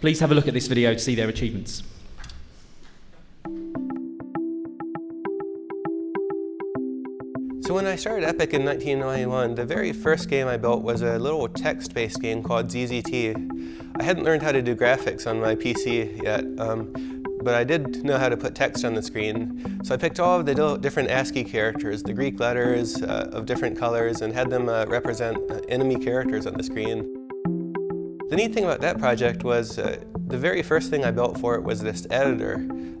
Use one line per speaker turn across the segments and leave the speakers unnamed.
Please have a look at this video to see their achievements.
So when I started Epic in 1991, the very first game I built was a little text-based game called ZZT. I hadn't learned how to do graphics on my PC yet, but I did know how to put text on the screen. So I picked all of the different ASCII characters, the Greek letters of different colors, and had them represent enemy characters on the screen. The neat thing about that project was the very first thing I built for it was this editor.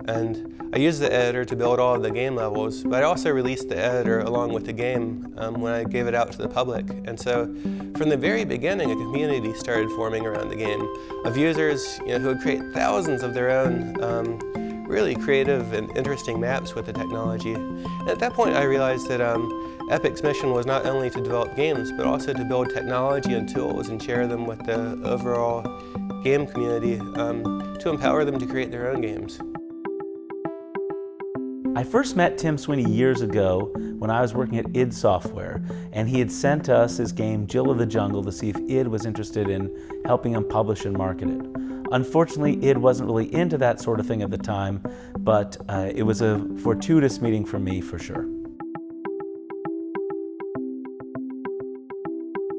And I used the editor to build all of the game levels, but I also released the editor along with the game when I gave it out to the public. And so from the very beginning, a community started forming around the game of users who would create thousands of their own really creative and interesting maps with the technology. And at that point, I realized that Epic's mission was not only to develop games, but also to build technology and tools and share them with the overall game community to empower them to create their own games.
I first met Tim Sweeney years ago when I was working at id Software, and he had sent us his game Jill of the Jungle to see if id was interested in helping him publish and market it. Unfortunately, id wasn't really into that sort of thing at the time, but it was a fortuitous meeting for me for sure.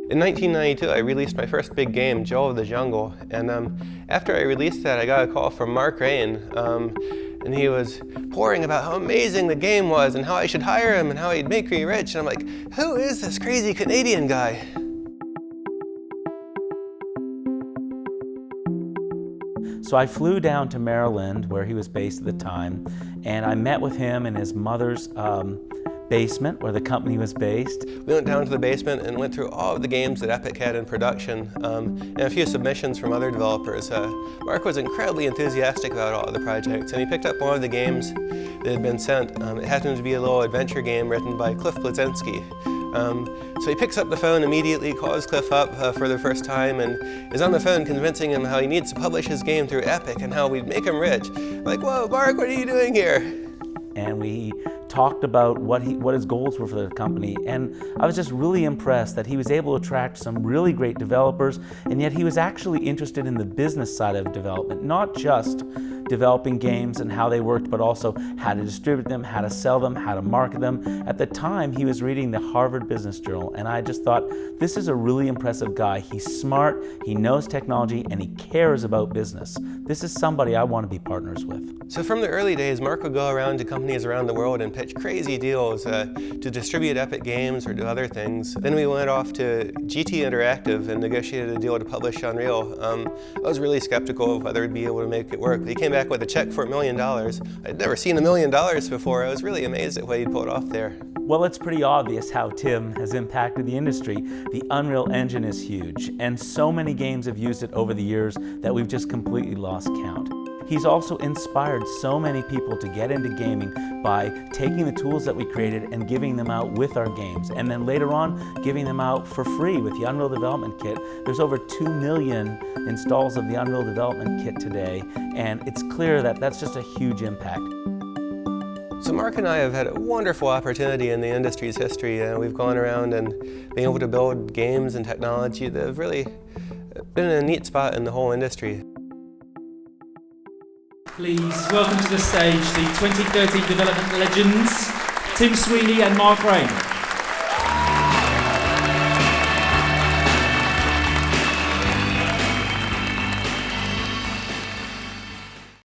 In 1992, I released my first big game, Jill of the Jungle, and after I released that, I got a call from Mark Rein, and he was pouring about how amazing the game was and how I should hire him and how he'd make me rich. And I'm like, who is this crazy Canadian guy?
So I flew down to Maryland, where he was based at the time, and I met with him in his mother's basement where the company was based.
We went down to the basement and went through all of the games that Epic had in production and a few submissions from other developers. Mark was incredibly enthusiastic about all of the projects, and he picked up one of the games that had been sent. It happened to be a little adventure game written by Cliff Bleszinski. So he picks up the phone immediately, calls Cliff up for the first time, and is on the phone convincing him how he needs to publish his game through Epic and how we'd make him rich. Like, whoa, Mark, what are you doing here?
And we talked about what his goals were for the company, and I was just really impressed that he was able to attract some really great developers, and yet he was actually interested in the business side of development, not just developing games and how they worked, but also how to distribute them, how to sell them, how to market them. At the time, he was reading the Harvard Business Journal, and I just thought, this is a really impressive guy. He's smart, he knows technology, and he cares about business. This is somebody I want to be partners with.
So from the early days, Mark would go around to companies around the world and pitch crazy deals to distribute Epic games or do other things. Then we went off to GT Interactive and negotiated a deal to publish Unreal. I was really skeptical of whether we'd be able to make it work. He came back with a check for $1 million. I'd never seen $1 million before. I was really amazed at what he'd pulled off there.
Well, it's pretty obvious how Tim has impacted the industry. The Unreal Engine is huge, and so many games have used it over the years that we've just completely lost count. He's also inspired so many people to get into gaming by taking the tools that we created and giving them out with our games, and then later on giving them out for free with the Unreal Development Kit. There's over 2 million installs of the Unreal Development Kit today, and it's clear that that's just a huge impact.
So Mark and I have had a wonderful opportunity in the industry's history. We've gone around and been able to build games and technology that have really been in a neat spot in the whole industry.
Please welcome to the stage the 2013 development legends, Tim Sweeney and Mark Rein.